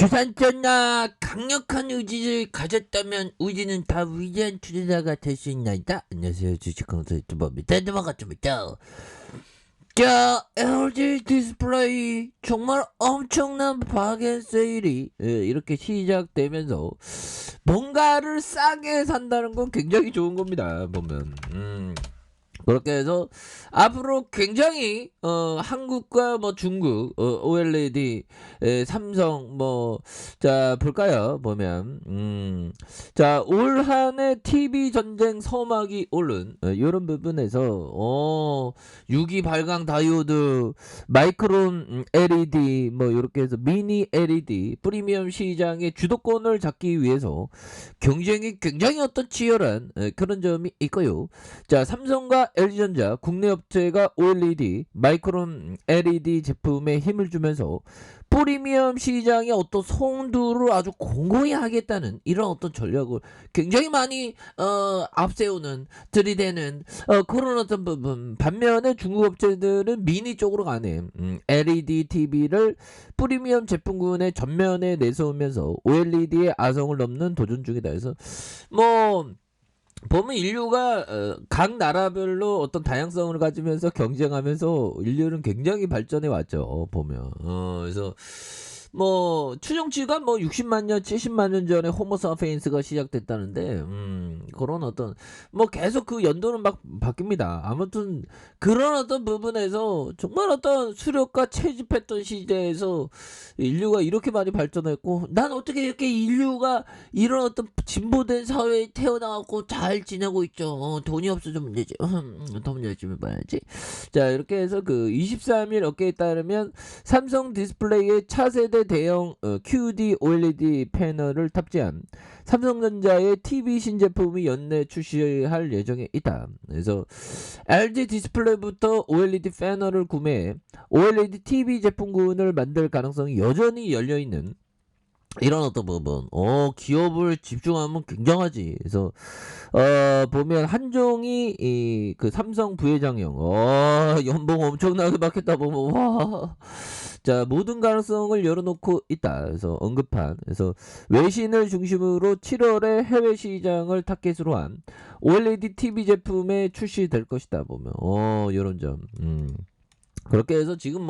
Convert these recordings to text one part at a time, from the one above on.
주산자나 강력한 의지를 가졌다면 우리는 다 위대한 투자자가 될 수 있나이다. 안녕하세요, 주식강사 유튜버입니다. 반갑습니다. 자, LG 디스플레이 정말 엄청난 바겐 세일이 이렇게 시작되면서 뭔가를 싸게 산다는 건 굉장히 좋은 겁니다. 보면 그렇게 해서 앞으로 굉장히 한국과 뭐 중국 OLED 삼성 자 볼까요? 보면 자 올 한해 TV 전쟁 서막이 오른 이런 부분에서 유기 발광 다이오드 마이크론 LED 뭐 이렇게 해서 미니 LED 프리미엄 시장의 주도권을 잡기 위해서 경쟁이 굉장히 치열한 그런 점이 있고요. 자, 삼성과 LG전자 국내 업체가 OLED 마이크론 LED 제품에 힘을 주면서 프리미엄 시장의 송두를 아주 공고히 하겠다는 이런 전략을 굉장히 많이 앞세우는 들이대는 그런 부분. 반면에 중국 업체들은 미니 쪽으로 가네. LED TV를 프리미엄 제품군의 전면에 내세우면서 OLED의 아성을 넘는 도전 중이다. 그래서 보면 인류가 각 나라별로 다양성을 가지면서 경쟁하면서 인류는 굉장히 발전해 왔죠. 보면 그래서 추정치가 60만 년, 70만 년 전에 호모 사피엔스가 시작됐다는데 그런 계속 그 연도는 막 바뀝니다. 아무튼 그런 부분에서 정말 수렵과 채집했던 시대에서 인류가 이렇게 많이 발전했고, 난 어떻게 이렇게 인류가 이런 진보된 사회에 태어나갖고 잘 지내고 있죠. 돈이 없어서 문제지. 돈 열심히 봐야지. 자, 이렇게 해서 그 23일 업계에 따르면 삼성 디스플레이의 차세대 대형 QD OLED 패널을 탑재한 삼성전자의 TV 신제품이 연내 출시할 예정에 있다. 그래서 LG 디스플레이부터 OLED 패널을 구매해 OLED TV 제품군을 만들 가능성이 여전히 열려있는 이런 부분. 기업을 집중하면 굉장하지. 그래서 보면 한종이 그 삼성 부회장형 연봉 엄청나게 받겠다 보면 와. 자, 모든 가능성을 열어놓고 있다. 그래서 언급한 그래서 외신을 중심으로 7월에 해외 시장을 타겟으로 한 OLED TV 제품에 출시될 것이다 보면 이런 점. 그렇게 해서 지금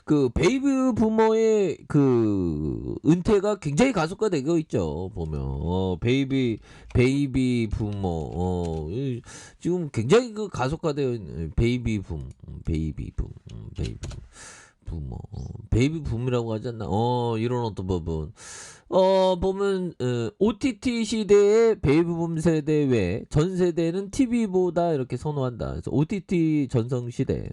그 베이비 부머의 그 은퇴가 굉장히 가속화되고 있죠. 보면 베이비 부머 지금 굉장히 그 가속화되어 있는 베이비 부머 베이비 붐이라고 하지 않나? 이런 부분. 보면 OTT 시대의 베이비붐 세대 외 전 세대는 TV보다 이렇게 선호한다. 그래서 OTT 전성 시대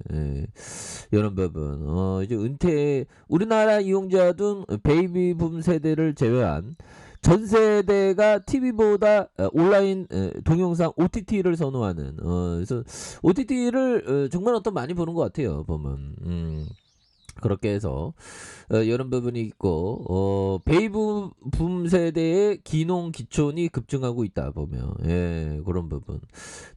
이런 부분. 이제 우리나라 이용자든 베이비붐 세대를 제외한 전 세대가 TV보다 온라인 동영상 OTT를 선호하는. 그래서 OTT를 정말 많이 보는 것 같아요. 보면. 그렇게 해서 이런 부분이 있고 베이브 붐 세대의 기농 기촌이 급증하고 있다 보면 그런 부분.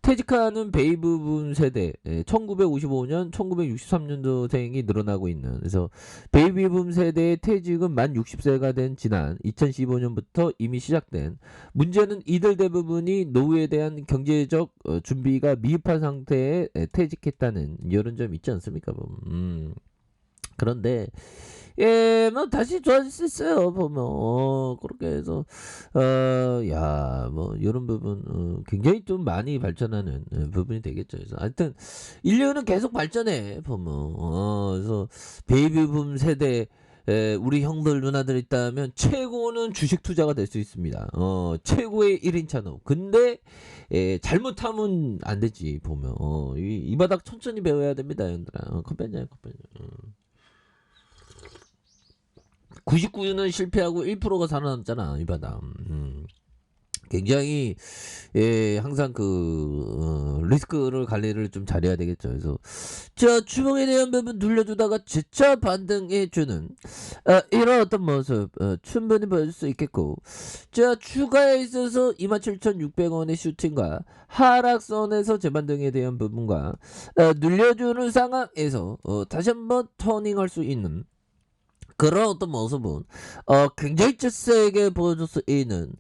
퇴직하는 베이브 붐 세대 1955년 1963년도생이 늘어나고 있는. 그래서 베이비 붐 세대의 퇴직은 만 60세가 된 지난 2015년부터 이미 시작된. 문제는 이들 대부분이 노후에 대한 경제적 준비가 미흡한 상태에 퇴직했다는 이런 점 있지 않습니까? 그런데 다시 좋아질 수 있어요. 보면 그렇게 해서 이런 부분 굉장히 좀 많이 발전하는 부분이 되겠죠. 그래서 하여튼 인류는 계속 발전해 보면 그래서 베이비붐 세대 우리 형들 누나들 있다면 최고는 주식 투자가 될 수 있습니다. 최고의 1인 찬호. 근데 잘못하면 안 되지. 보면 이 바닥 천천히 배워야 됩니다, 형들아. 커피 한잔. 99는 실패하고 1%가 살아남잖아, 이 바닥. 굉장히 항상 그 리스크를 관리를 좀 잘해야 되겠죠. 그래서 자, 주봉에 대한 부분 눌려주다가 재차 반등해주는 이런 모습 충분히 보여줄 수 있겠고, 자, 추가에 있어서 27,600원의 슈팅과 하락선에서 재반등에 대한 부분과 눌려주는 상황에서 다시 한번 터닝할 수 있는 그런 어떤 모습은 굉장히 좀 세게 보여줄 수 있는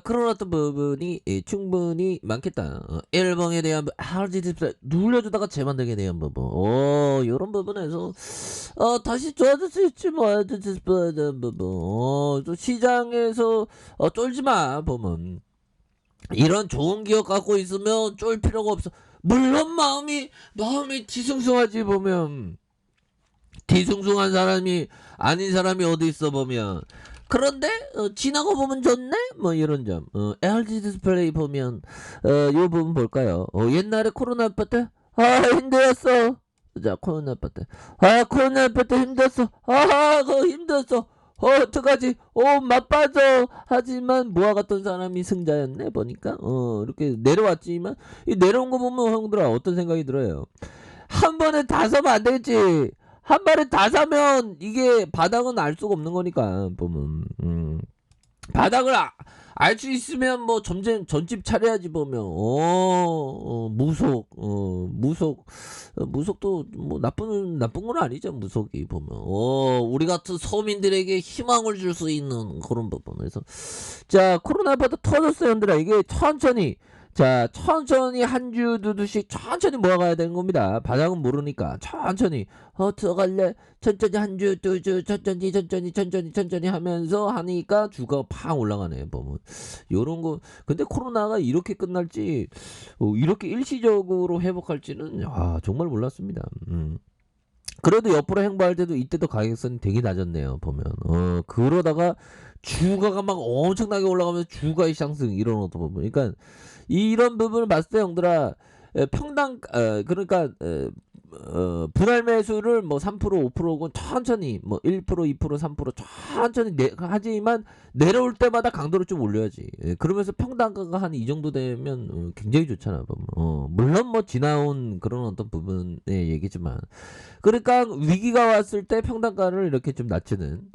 그런 어떤 부분이 충분히 많겠다. 일본에 대한 RGD 눌려주다가 재만들게 대한 부분. 요런 부분에서 다시 좋아질 수 있지 뭐 RGD 대한 부분. 또 시장에서 쫄지 마 보면. 이런 좋은 기억 갖고 있으면 쫄 필요가 없어. 물론 마음이 뒤숭숭하지 보면. 뒤숭숭한 사람이 아닌 사람이 어디 있어 보면. 그런데 지나고 보면 좋네 뭐 이런 점. LG 디스플레이 보면 요 부분 볼까요? 옛날에 코로나 아파트 힘들었어. 자 코로나 아파트 코로나 아파트 힘들었어. 그거 힘들었어. 어떡하지? 맛빠져. 하지만 모아갔던 사람이 승자였네 보니까. 이렇게 내려왔지만 이 내려온 거 보면 형들아 어떤 생각이 들어요? 한 번에 다 사면 안 되겠지. 한 번에 다 사면 이게 바닥은 알 수가 없는 거니까 보면. 바닥을 알 수 있으면 뭐 전집 차려야지 보면. 무속도 뭐 나쁜 건 아니죠 무속이 보면. 우리 같은 서민들에게 희망을 줄 수 있는 그런 부분에서 자 코로나 바다 터졌어요 형들아. 이게 천천히 한 주 두 주씩 천천히 모아가야 되는 겁니다. 바닥은 모르니까 천천히 들어갈래 천천히 한 주 두 주 천천히 하면서 하니까 주가 팍 올라가네 보면. 요런 거 근데 코로나가 이렇게 끝날지 이렇게 일시적으로 회복할지는 정말 몰랐습니다. 그래도 옆으로 행보할 때도 이때도 가격선이 되게 낮았네요 보면. 그러다가 주가가 막 엄청나게 올라가면서 주가의 상승 이런 것도 보면. 그러니까 이런 부분을 봤을 때 형들아 평당 그러니까 분할 매수를 뭐 3% 5%고 천천히 뭐 1% 2% 3% 천천히 하지만 내려올 때마다 강도를 좀 올려야지. 그러면서 평단가가 한 이 정도 되면 굉장히 좋잖아 보면. 물론 뭐 지나온 그런 어떤 부분의 얘기지만 그러니까 위기가 왔을 때 평단가를 이렇게 좀 낮추는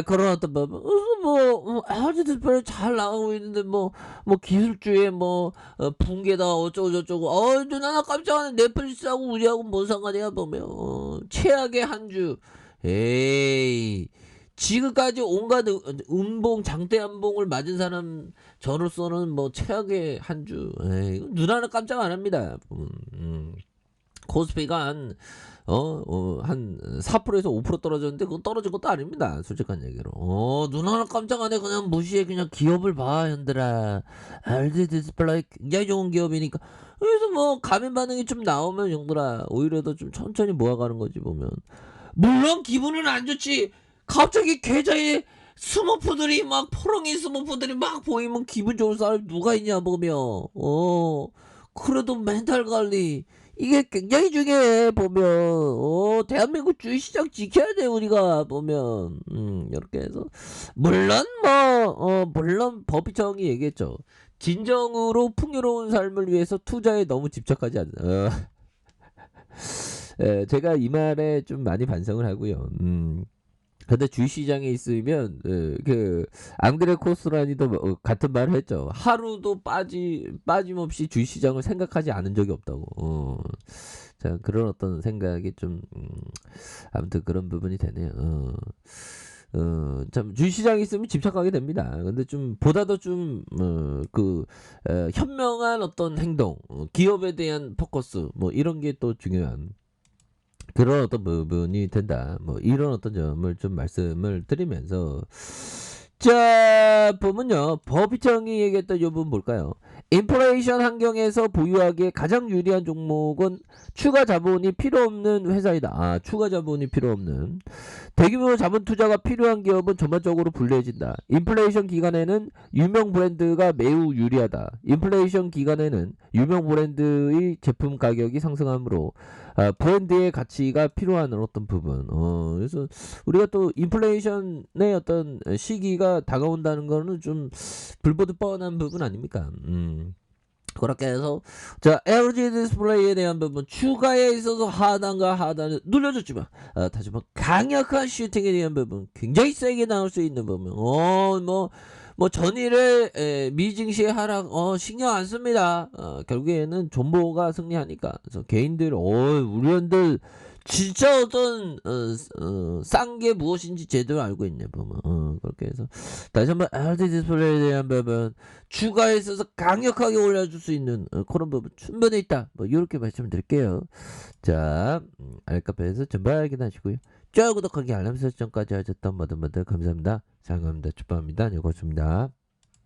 그런 어떤 부분. 아직도 잘 나가고 있는데 뭐 기술주에 붕괴다 어쩌고 저쩌고. 누나 깜짝이야. 넷플릭스하고 우리하고 뭔 상관이야 보면. 최악의 한 주. 에이. 지금까지 온갖 음봉 장대한봉을 맞은 사람 저로서는 뭐 최악의 한 주. 누나는 깜짝 안 합니다. 코스피가 한 4%에서 5% 떨어졌는데 그건 떨어진 것도 아닙니다. 솔직한 얘기로. 누나는 깜짝 안 해. 그냥 무시해. 그냥 기업을 봐, 현들아. LG 디스플레이 굉장히 좋은 기업이니까. 그래서 뭐 가면 반응이 좀 나오면 형들아 오히려 더 좀 천천히 모아가는 거지 보면. 물론 기분은 안 좋지. 갑자기 계좌에 스머프들이 막 포롱이 스머프들이 막 보이면 기분 좋은 사람이 누가 있냐 보면. 그래도 멘탈 관리 이게 굉장히 중요해 보면. 대한민국 주식시장 지켜야 돼 우리가 보면. 이렇게 해서 물론 법이청이 얘기했죠. 진정으로 풍요로운 삶을 위해서 투자에 너무 집착하지 않는. 제가 이 말에 좀 많이 반성을 하고요. 근데 주식시장에 있으면 앙드레 코스라니도 같은 말을 했죠. 하루도 빠짐없이 주식시장을 생각하지 않은 적이 없다고. 자 그런 어떤 생각이 좀 아무튼 그런 부분이 되네요. 참 주식시장에 있으면 집착하게 됩니다. 근데 좀 보다 더 좀 현명한 어떤 행동, 기업에 대한 포커스 뭐 이런 게 또 중요한 그런 어떤 부분이 된다. 뭐 이런 어떤 점을 좀 말씀을 드리면서 자 보면요 법이청이 얘기했던 이 부분 볼까요? 인플레이션 환경에서 보유하기에 가장 유리한 종목은 추가 자본이 필요 없는 회사이다. 추가 자본이 필요 없는 대규모 자본 투자가 필요한 기업은 전반적으로 불리해진다. 인플레이션 기간에는 유명 브랜드가 매우 유리하다. 인플레이션 기간에는 유명 브랜드의 제품 가격이 상승하므로 브랜드의 가치가 필요한 어떤 부분. 그래서 우리가 또 인플레이션의 어떤 시기가 다가온다는 거는 좀 불보듯 뻔한 부분 아닙니까? 그렇게 해서 자 LG 디스플레이에 대한 부분 추가에 있어서 하단을 눌려줬지만 다시 한번 강력한 슈팅에 대한 부분 굉장히 세게 나올 수 있는 부분. 전일에 미증시의 하락 신경 안 씁니다. 결국에는 존버가 승리하니까. 그래서 개인들 우리원들 진짜 어떤 싼 게 무엇인지 제대로 알고 있네 보면. 그렇게 해서 다시 한번 LCD 디스플레이에 대한 부분 추가에 있어서 강력하게 올려줄 수 있는 그런 부분 충분히 있다. 뭐 요렇게 말씀드릴게요. 자, 알카페에서 전발 확인하시고요. 좋아요, 구독하기, 알람 설정까지 하셨던 모든 분들 감사합니다. 사랑합니다. 축복합니다. 네, 고맙습니다.